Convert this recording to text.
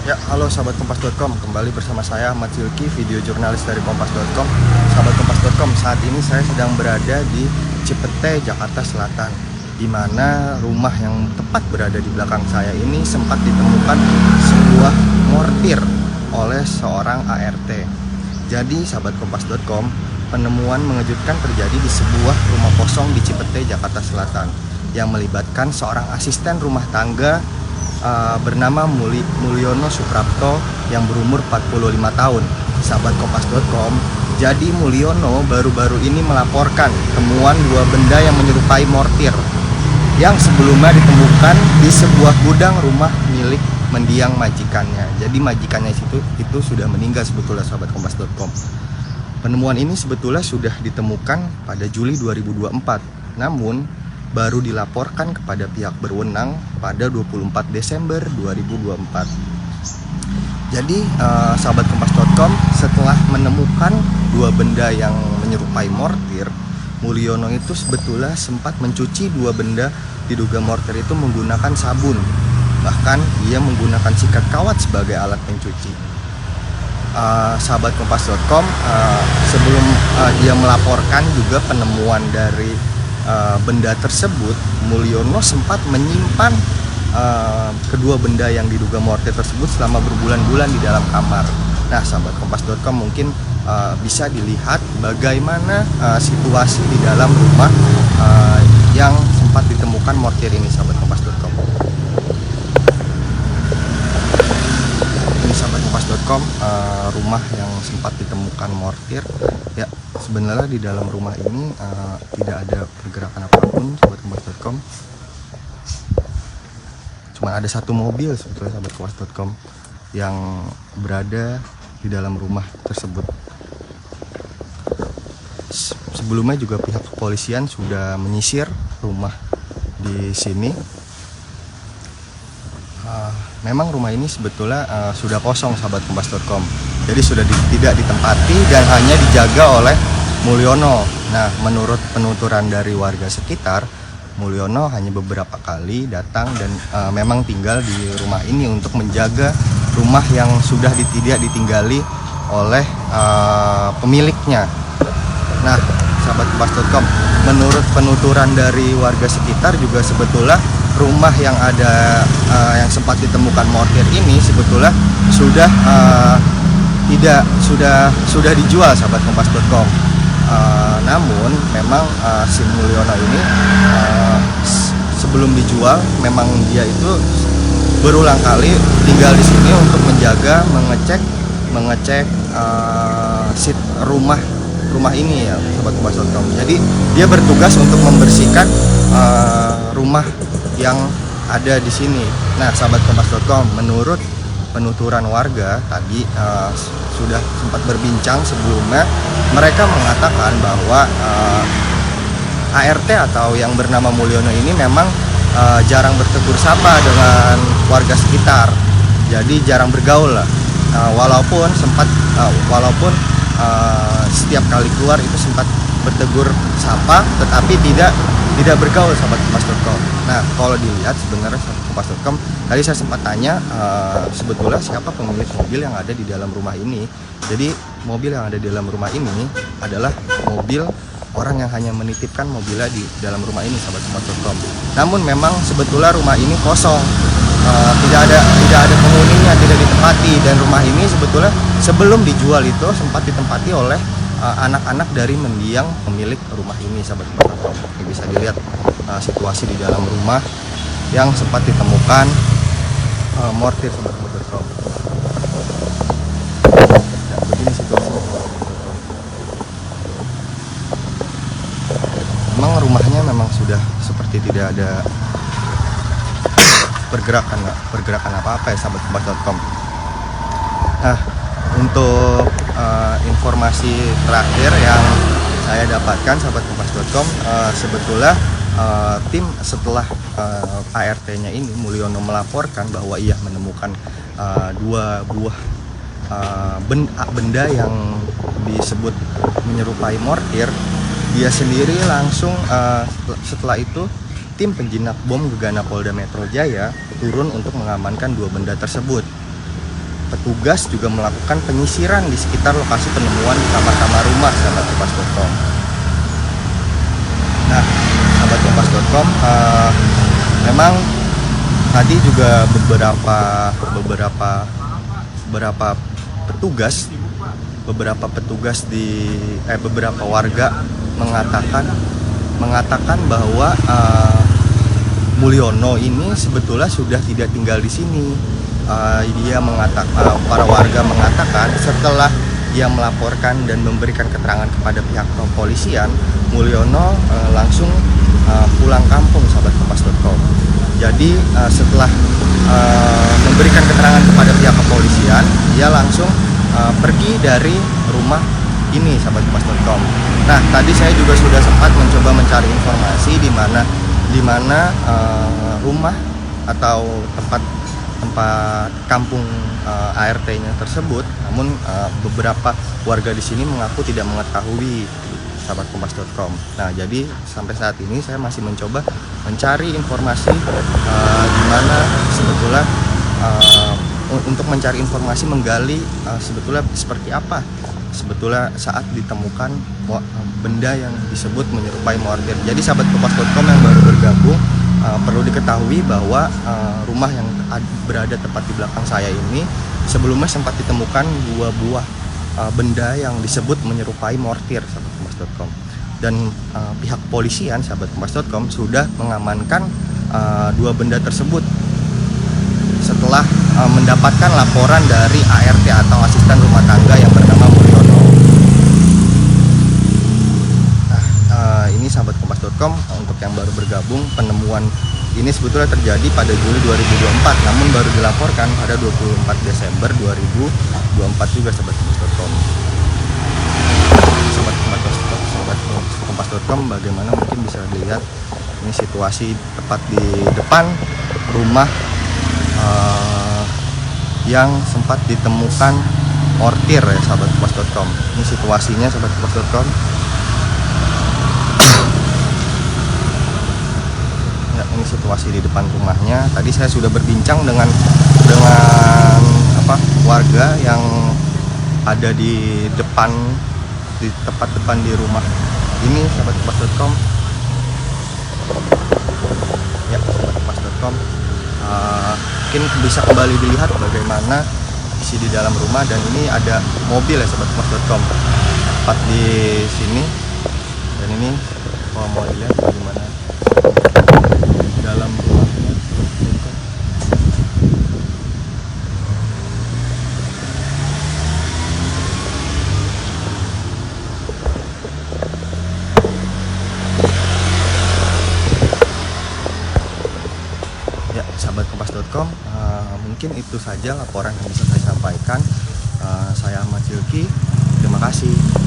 Ya, halo sahabat kompas.com, kembali bersama saya Ahmad Silki, video jurnalis dari kompas.com. Sahabat kompas.com, saat ini saya sedang berada di Cipete, Jakarta Selatan, di mana rumah yang tepat berada di belakang saya ini sempat ditemukan sebuah mortir oleh seorang ART. Jadi sahabat kompas.com, penemuan mengejutkan terjadi di sebuah rumah kosong di Cipete, Jakarta Selatan, yang melibatkan seorang asisten rumah tangga bernama Mulyono Suprapto yang berumur 45 tahun. Sahabat kompas.com, jadi Mulyono baru-baru ini melaporkan temuan dua benda yang menyerupai mortir yang sebelumnya ditemukan di sebuah gudang rumah milik mendiang majikannya. Jadi majikannya itu sudah meninggal sebetulnya, sahabat kompas.com. Penemuan ini sebetulnya sudah ditemukan pada Juli 2024, namun baru dilaporkan kepada pihak berwenang pada 24 Desember 2024. Jadi sahabat kompas.com, setelah menemukan dua benda yang menyerupai mortir, Mulyono itu sebetulnya sempat mencuci dua benda diduga mortir itu menggunakan sabun. Bahkan dia menggunakan sikat kawat sebagai alat pencuci. Sahabat kompas.com, sebelum dia melaporkan juga penemuan dari benda tersebut, Mulyono sempat menyimpan kedua benda yang diduga mortir tersebut selama berbulan-bulan di dalam kamar. Nah, sahabat kompas.com, mungkin bisa dilihat bagaimana situasi di dalam rumah yang sempat ditemukan mortir ini, sahabat kompas.com. Ini sahabat kompas.com, rumah yang sempat ditemukan mortir. Ya, sebenarnya di dalam rumah ini tidak ada pergerakan apapun, sahabat kompas.com. Cuma ada satu mobil sebetulnya, sahabat kompas.com, yang berada di dalam rumah tersebut. Sebelumnya juga pihak kepolisian sudah menyisir rumah di sini. Memang rumah ini sebetulnya sudah kosong, sahabat kompas.com. Jadi sudah tidak ditempati dan hanya dijaga oleh Mulyono. Nah, menurut penuturan dari warga sekitar, Mulyono hanya beberapa kali datang dan memang tinggal di rumah ini untuk menjaga rumah yang sudah tidak ditinggali oleh pemiliknya. Nah, sahabat kompas.com, menurut penuturan dari warga sekitar juga sebetulnya rumah yang ada yang sempat ditemukan mortir ini sebetulnya sudah dijual, sahabat kompas.com. Namun memang si Mulyono ini sebelum dijual memang dia itu berulang kali tinggal di sini untuk menjaga, mengecek rumah ini ya, sahabat kompas.com. Jadi dia bertugas untuk membersihkan rumah yang ada di sini. Nah, sahabat kompas.com, menurut penuturan warga tadi sudah sempat berbincang sebelumnya, mereka mengatakan bahwa ART atau yang bernama Mulyono ini memang jarang bertegur sapa dengan warga sekitar. Jadi jarang bergaul lah. Walaupun setiap kali keluar itu sempat bertegur sapa, tetapi tidak bergaul, sahabat kompas.com. Nah, kalau dilihat sebenarnya sahabat kompas.com, tadi saya sempat tanya sebetulnya siapa pemilik mobil yang ada di dalam rumah ini. Jadi mobil yang ada di dalam rumah ini adalah mobil orang yang hanya menitipkan mobilnya di dalam rumah ini, sahabat kompas.com. Namun memang sebetulnya rumah ini kosong, tidak ada penghuninya, tidak ditempati, dan rumah ini sebetulnya sebelum dijual itu sempat ditempati oleh anak-anak dari mendiang pemilik rumah ini, sahabat kompas.com. Bisa dilihat situasi di dalam rumah yang sempat ditemukan mortir, sahabat kompas.com. Ya, begini situasinya. Memang rumahnya memang sudah seperti tidak ada pergerakan apa-apa ya, sahabat kompas.com. Nah, untuk informasi terakhir yang saya dapatkan, sahabat kompas.com, sebetulnya tim setelah ART-nya ini Mulyono melaporkan bahwa ia menemukan dua buah benda yang disebut menyerupai mortir, dia sendiri langsung setelah itu tim penjinak bom Gegana Polda Metro Jaya turun untuk mengamankan dua benda tersebut. petugas juga melakukan penyisiran di sekitar lokasi penemuan kamar-kamar rumah sahabat kompas.com. Nah, sahabat kompas.com, memang tadi juga beberapa warga mengatakan bahwa Mulyono ini sebetulnya sudah tidak tinggal di sini. Para warga mengatakan setelah dia melaporkan dan memberikan keterangan kepada pihak kepolisian, Mulyono langsung pulang kampung sahabat kompas.com. Jadi setelah memberikan keterangan kepada pihak kepolisian, dia langsung pergi dari rumah ini sahabat kompas.com. Nah, tadi saya juga sudah sempat mencoba mencari informasi di mana rumah atau tempat kampung ART-nya tersebut. Namun beberapa warga di sini mengaku tidak mengetahui sahabat kompas.com. Nah, jadi sampai saat ini saya masih mencoba mencari informasi di mana sebetulnya untuk mencari informasi, menggali sebetulnya seperti apa sebetulnya saat ditemukan benda yang disebut menyerupai mortir. Jadi sahabat kompas.com yang baru bergabung, perlu diketahui bahwa rumah yang berada tepat di belakang saya ini sebelumnya sempat ditemukan 2 buah benda yang disebut menyerupai mortir sahabat kompas.com. Dan pihak polisian sahabat kompas.com sudah mengamankan 2 benda tersebut setelah mendapatkan laporan dari ART atau asisten rumah tangga yang bernama Mulyono. Nah, ini sahabat kompas.com, untuk yang baru bergabung, penemuan ini sebetulnya terjadi pada Juli 2024, namun baru dilaporkan pada 24 Desember 2024 juga sahabat kompas.com. Sahabat kompas.com, bagaimana mungkin bisa dilihat ini situasi tepat di depan rumah yang sempat ditemukan mortir ya sahabat kompas.com. Ini situasinya sahabat kompas.com. Ya, ini situasi di depan rumahnya. Tadi saya sudah berbincang dengan warga yang ada di tepat depan di rumah ini sahabat kompas.com. Ya, sahabat kompas.com, mungkin bisa kembali dilihat bagaimana isi di dalam rumah. Dan ini ada mobil ya sahabat kompas.com tepat di sini. Dan ini kalau mau dilihat bagaimana dalam rumahnya. Ya, sahabat kompas.com, mungkin itu saja laporan yang bisa saya sampaikan. Saya Ahmad Silki, terima kasih.